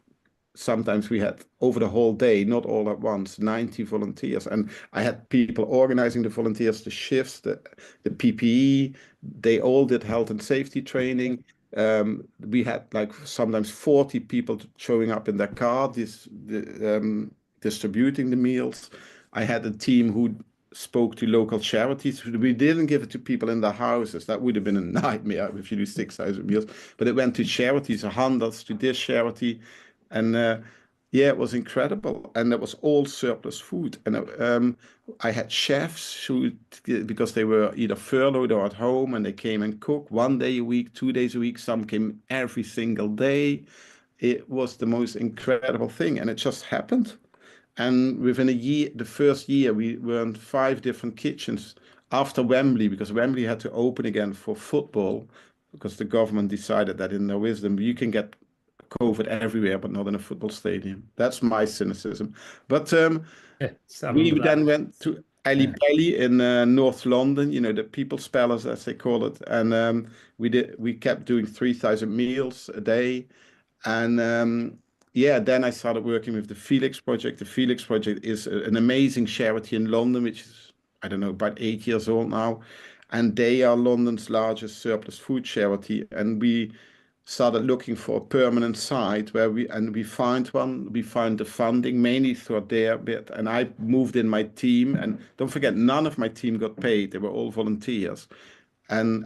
[SPEAKER 2] sometimes we had over the whole day, not all at once, 90 volunteers. And I had people organizing the volunteers, the shifts, the PPE. They all did health and safety training. We had like sometimes 40 people showing up in their car, distributing the meals. I had a team who spoke to local charities. We didn't give it to people in their houses. That would have been a nightmare if you do 6,000 meals. But it went to charities, hundreds to this charity. And yeah, it was incredible. And it was all surplus food. And I had chefs who, because they were either furloughed or at home, and they came and cooked 1 day a week, 2 days a week. Some came every single day. It was the most incredible thing. And it just happened. And within a year, the first year, we were in 5 different kitchens after Wembley, because Wembley had to open again for football, because the government decided that in their wisdom, you can get COVID everywhere, but not in a football stadium. That's my cynicism. But
[SPEAKER 1] Yes, I
[SPEAKER 2] we
[SPEAKER 1] remember that.
[SPEAKER 2] then went to Ali
[SPEAKER 1] Yeah.
[SPEAKER 2] Pali in North London, the People's Palace, as they call it. And we kept doing 3,000 meals a day. And yeah, then I started working with the Felix Project. The Felix Project is an amazing charity in London, which is, I don't know, about 8 years old now. And they are London's largest surplus food charity. And we started looking for a permanent site where we find one. We find the funding mainly through their bit. And I moved in my team. And don't forget, none of my team got paid. They were all volunteers. And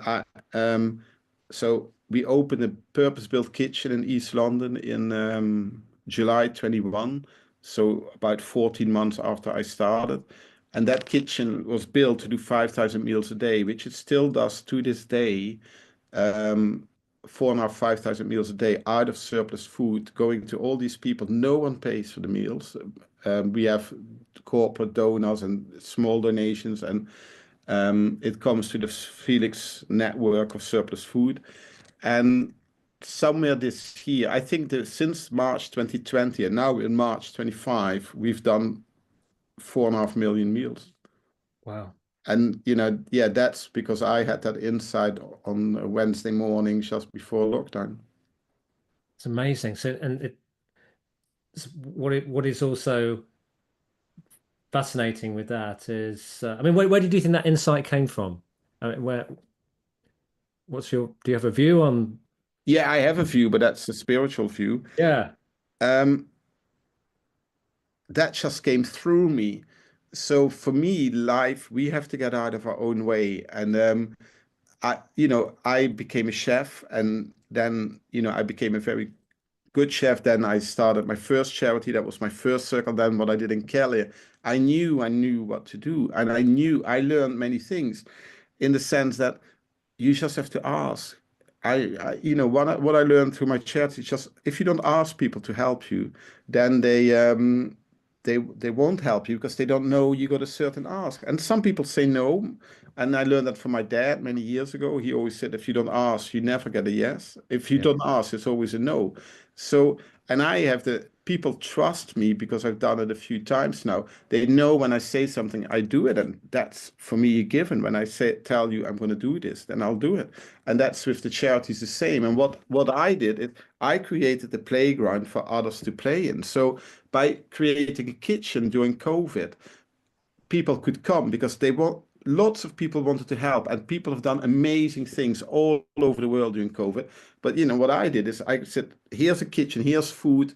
[SPEAKER 2] so we opened a purpose-built kitchen in East London in July 21, so about 14 months after I started. And that kitchen was built to do 5,000 meals a day, which it still does to this day. Um, 4.5, 5,000 meals a day out of surplus food going to all these people. No one pays for the meals. We have corporate donors and small donations, and it comes to the Felix network of surplus food. And somewhere this year, I think that since March 2020 and now in March 25, we've done 4.5 million meals.
[SPEAKER 1] Wow.
[SPEAKER 2] And, yeah, that's because I had that insight on a Wednesday morning just before lockdown.
[SPEAKER 1] It's amazing. So, and what is also fascinating with that is, I mean, where did you think that insight came from? I mean, do you have a view on?
[SPEAKER 2] Yeah, I have a view, but that's a spiritual view.
[SPEAKER 1] Yeah,
[SPEAKER 2] Um, that just came through me. So for me, life, we have to get out of our own way. And I became a chef, and then, I became a very good chef. Then I started my first charity. That was my first circle. Then what I did in Kelly, I knew what to do, and I learned many things in the sense that you just have to ask. What I learned through my charity is just if you don't ask people to help you, then they won't help you because they don't know you got a certain ask. And some people say no. And I learned that from my dad many years ago. He always said, if you don't ask, you never get a yes. If you
[SPEAKER 1] yeah,
[SPEAKER 2] don't ask, it's always a no. So, and I have the people trust me because I've done it a few times now. They know when I say something, I do it. And that's for me a given. When I tell you I'm going to do this, then I'll do it. And that's with the charities the same. And what I did is I created the playground for others to play in. So by creating a kitchen during COVID, people could come because lots of people wanted to help, and people have done amazing things all over the world during COVID. But what I did is I said, here's a kitchen, here's food,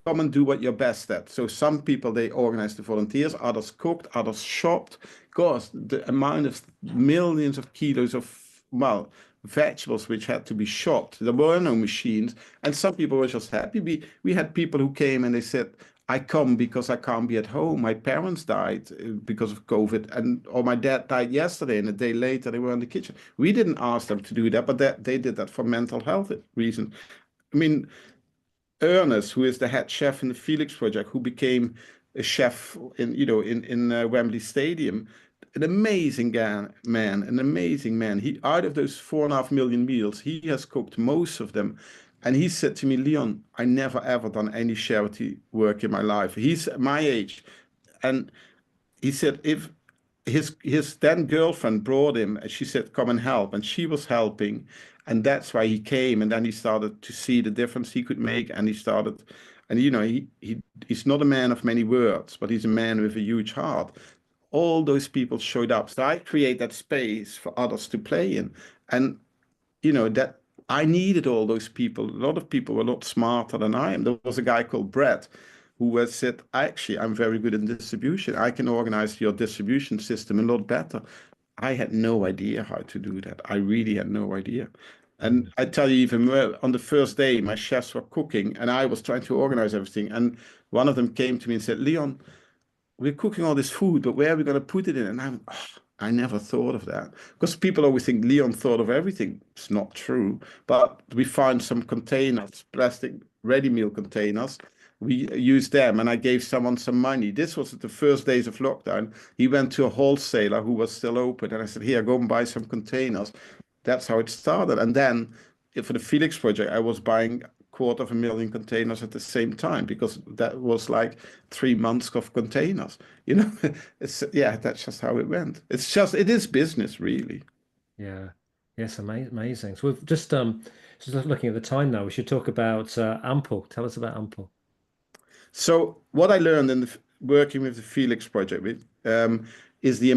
[SPEAKER 2] come and do what you're best at. So some people, they organized the volunteers, others cooked, others shopped. Gosh, the amount of millions of kilos of, well, vegetables which had to be shopped. There were no machines, and some people were just happy. We had people who came and they said, I come because I can't be at home. My parents died because of COVID, or my dad died yesterday, and a day later they were in the kitchen. We didn't ask them to do that, but they did that for mental health reasons. I mean, Ernest, who is the head chef in the Felix Project, who became a chef in Wembley Stadium, an amazing man, an amazing man. He out of those 4.5 million meals, he has cooked most of them. And he said to me, Leon, I never ever done any charity work in my life. He's my age. And he said, if his then girlfriend brought him, and she said, "Come and help," and she was helping, and that's why he came. And then he started to see the difference he could make, and he started, and he's not a man of many words, but he's a man with a huge heart. All those people showed up, so I create that space for others to play in, and that I needed all those people. A lot of people were a lot smarter than I am. There was a guy called Brett who was said, actually, I'm very good in distribution. I can organize your distribution system a lot better. I had no idea how to do that. I really had no idea. And
[SPEAKER 1] Mm.
[SPEAKER 2] I tell you, even more, on the first day, my chefs were cooking and I was trying to organize everything. And one of them came to me and said, Leon, we're cooking all this food, but where are we going to put it in? And I never thought of that because people always think Leon thought of everything. It's not true. But we found some containers, plastic ready meal containers. We used them, and I gave someone some money. This was the first days of lockdown. He went to a wholesaler who was still open, and I said, "Here, go and buy some containers." That's how it started. And then for the Felix project, I was buying 250,000 containers at the same time because that was like 3 months of containers. You know, yeah, that's just how it went. It is business, really.
[SPEAKER 1] Yeah. Yes, amazing. So we've just looking at the time now. We should talk about Ample. Tell us about Ample.
[SPEAKER 2] So what I learned in working with the Felix project is the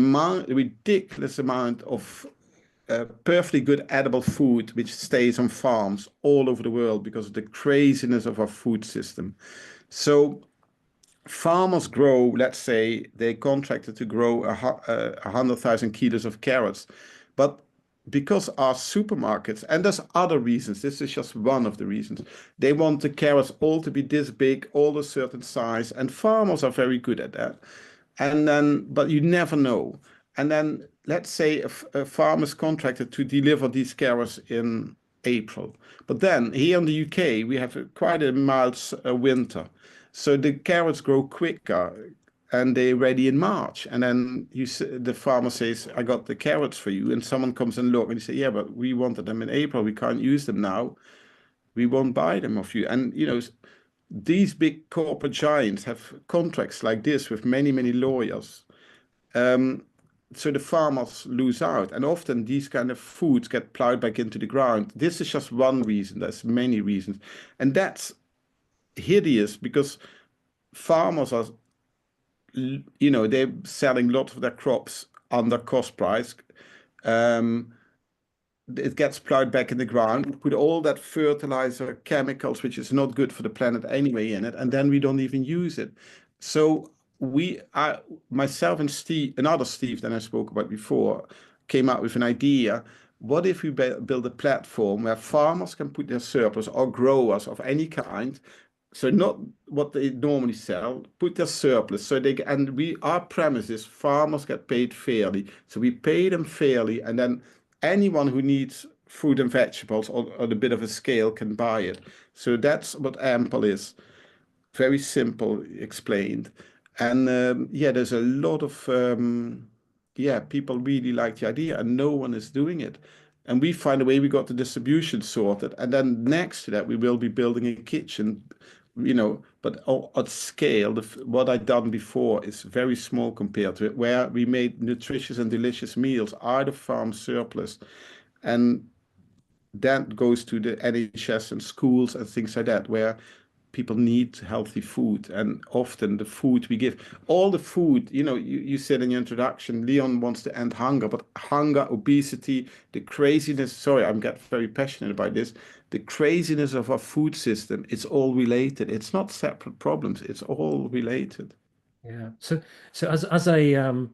[SPEAKER 2] ridiculous amount of perfectly good edible food which stays on farms all over the world because of the craziness of our food system. So farmers grow, let's say they contracted to grow 100,000 kilos of carrots, but because our supermarkets, and there's other reasons, this is just one of the reasons, they want the carrots all to be this big, all a certain size, and farmers are very good at that. And then, but you never know. And then let's say a farm is contracted to deliver these carrots in April. But then here in the UK, we have quite a mild winter. So the carrots grow quicker and they're ready in March. And then the farmer says, I got the carrots for you. And someone comes and look and you say, yeah, but we wanted them in April. We can't use them now. We won't buy them off you. And, these big corporate giants have contracts like this with many, many lawyers. Um, so the farmers lose out, and often these kind of foods get plowed back into the ground. This is just one reason. There's many reasons, and that's hideous because farmers are, they're selling lots of their crops under cost price. Um, it gets plowed back in the ground, put all that fertilizer, chemicals, which is not good for the planet anyway, in it, and then we don't even use it. So myself and Steve, another Steve that I spoke about before, came up with an idea. What if we build a platform where farmers can put their surplus or growers of any kind, so not what they normally sell, put their surplus so our premise is farmers get paid fairly. So we pay them fairly, and then anyone who needs fruit and vegetables on a bit of a scale can buy it. So that's what Ample is. Very simple explained. And yeah, there's a lot of yeah, people really like the idea and no one is doing it. And we find a way, we got the distribution sorted. And then next to that, we will be building a kitchen, but at scale, what I've done before is very small compared to it, where we made nutritious and delicious meals out of farm surplus. And that goes to the NHS and schools and things like that, where people need healthy food. And often the food we give, all the food, you said in your introduction, Leon wants to end hunger, but hunger, obesity, the craziness, sorry, I'm getting very passionate about this, the craziness of our food system, it's all related. It's not separate problems, it's all related.
[SPEAKER 1] Yeah. So as an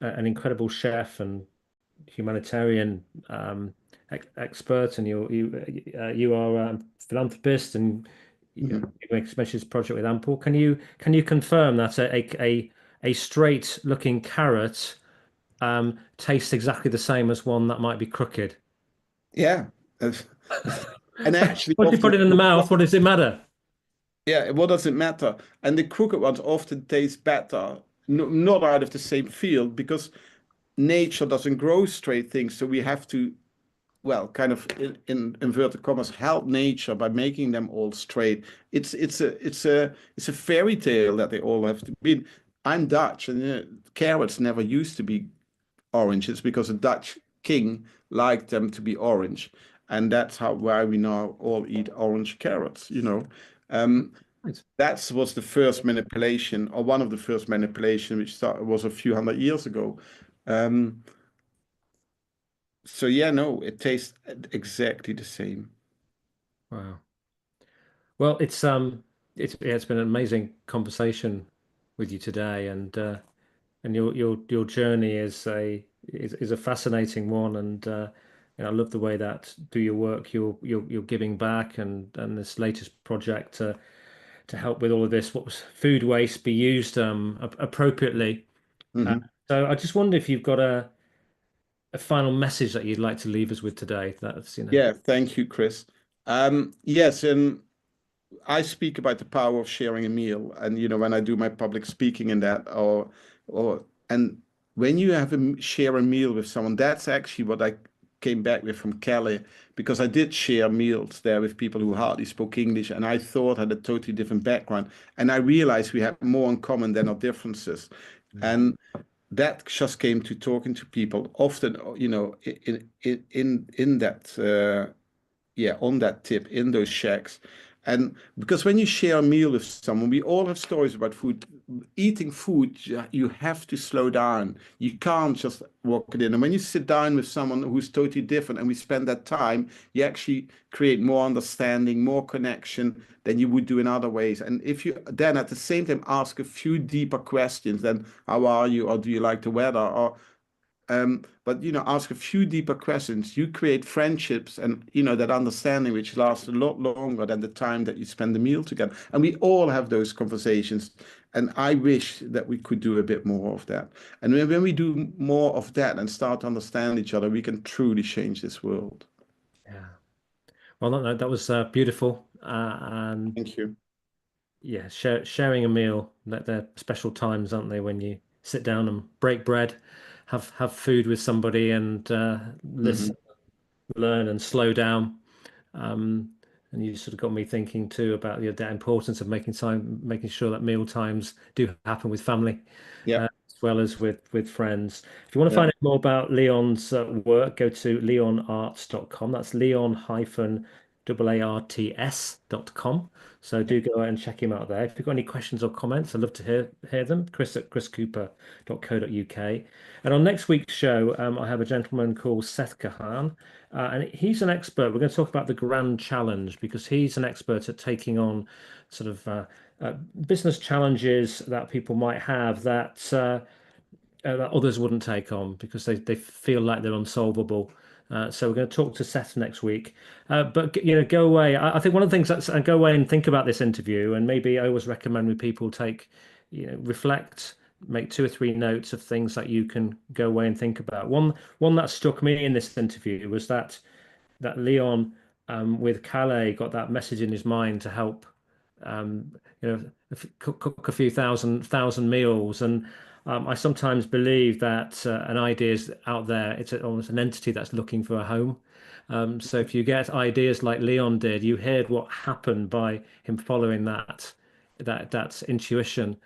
[SPEAKER 1] incredible chef and humanitarian expert, and you are a philanthropist, and
[SPEAKER 2] Mhm.
[SPEAKER 1] you mentioned this project with Ample. Can you confirm that a straight looking carrot tastes exactly the same as one that might be crooked?
[SPEAKER 2] Yeah. And actually,
[SPEAKER 1] Once you
[SPEAKER 2] often,
[SPEAKER 1] put it in the mouth, what does it matter?
[SPEAKER 2] yeah, what does it matter? And the crooked ones often taste better, not out of the same field, because nature doesn't grow straight things. So we have to, well, kind of in inverted commas, help nature by making them all straight. It's a fairy tale that they all have to be. I'm Dutch, and carrots never used to be orange. It's because a Dutch king liked them to be orange, and that's how why we now all eat orange carrots. Um,
[SPEAKER 1] Right.
[SPEAKER 2] that was the first manipulation, or one of the first manipulation, which was a few hundred years ago. Um, so yeah, no, it tastes exactly the same.
[SPEAKER 1] Wow. Well, it's been an amazing conversation with you today, and your journey is a fascinating one, and I love the way that through your work you're giving back, and this latest project to help with all of this, what was food waste be used appropriately. Uh,
[SPEAKER 2] Hmm.
[SPEAKER 1] so I just wonder if you've got a final message that you'd like to leave us with today. That's,
[SPEAKER 2] Yeah, thank you, Chris. Yes, and I speak about the power of sharing a meal, and when I do my public speaking in that, or and when you share a meal with someone, that's actually what I came back with from Cali, because I did share meals there with people who hardly spoke English, and I thought had a totally different background, and I realized we had more in common than our differences,
[SPEAKER 1] Mm.
[SPEAKER 2] and that just came to talking to people often, in that. Yeah, on that tip, in those shacks. And because when you share a meal with someone, we all have stories about food. Eating food, you have to slow down. You can't just walk it in. And when you sit down with someone who's totally different and we spend that time, you actually create more understanding, more connection than you would do in other ways. And if you then at the same time ask a few deeper questions, then how are you, or do you like the weather, or but ask a few deeper questions. You create friendships and that understanding which lasts a lot longer than the time that you spend the meal together. And we all have those conversations. And I wish that we could do a bit more of that. And when we do more of that and start to understand each other, we can truly change this world.
[SPEAKER 1] Yeah. Well, that was beautiful, and
[SPEAKER 2] Thank you.
[SPEAKER 1] yeah, sharing a meal. That they're special times, aren't they? When you sit down and break bread, have food with somebody, and
[SPEAKER 2] Hmm.
[SPEAKER 1] listen, learn, and slow down. Um, and you sort of got me thinking too about the importance of making sure that meal times do happen with family,
[SPEAKER 2] Yeah.
[SPEAKER 1] as well as with friends. If you want to
[SPEAKER 2] Yeah.
[SPEAKER 1] find out more about Leon's work, go to leonarts.com. That's Leon-Arts.com. So do go out and check him out there. If you've got any questions or comments, I'd love to hear them. Chris@chriscooper.co.uk. And on next week's show, I have a gentleman called Seth Kahan, and he's an expert. We're going to talk about the grand challenge because he's an expert at taking on sort of business challenges that people might have that others wouldn't take on because they feel like they're unsolvable. So we're going to talk to Seth next week. But go away. I think one of the things that's and go away and think about this interview, and maybe I always recommend when people reflect, make two or three notes of things that you can go away and think about. One that struck me in this interview was that Leon with Calais got that message in his mind to help um, cook a few thousand meals. And I sometimes believe that an idea is out there. It's almost an entity that's looking for a home. So if you get ideas like Leon did, you heard what happened by him following that intuition,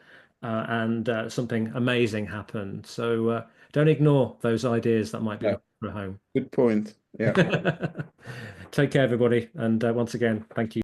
[SPEAKER 1] and something amazing happened. So don't ignore those ideas that might be
[SPEAKER 2] Yeah.
[SPEAKER 1] looking for a home.
[SPEAKER 2] Good point. Yeah.
[SPEAKER 1] Take care, everybody. And once again, thank you.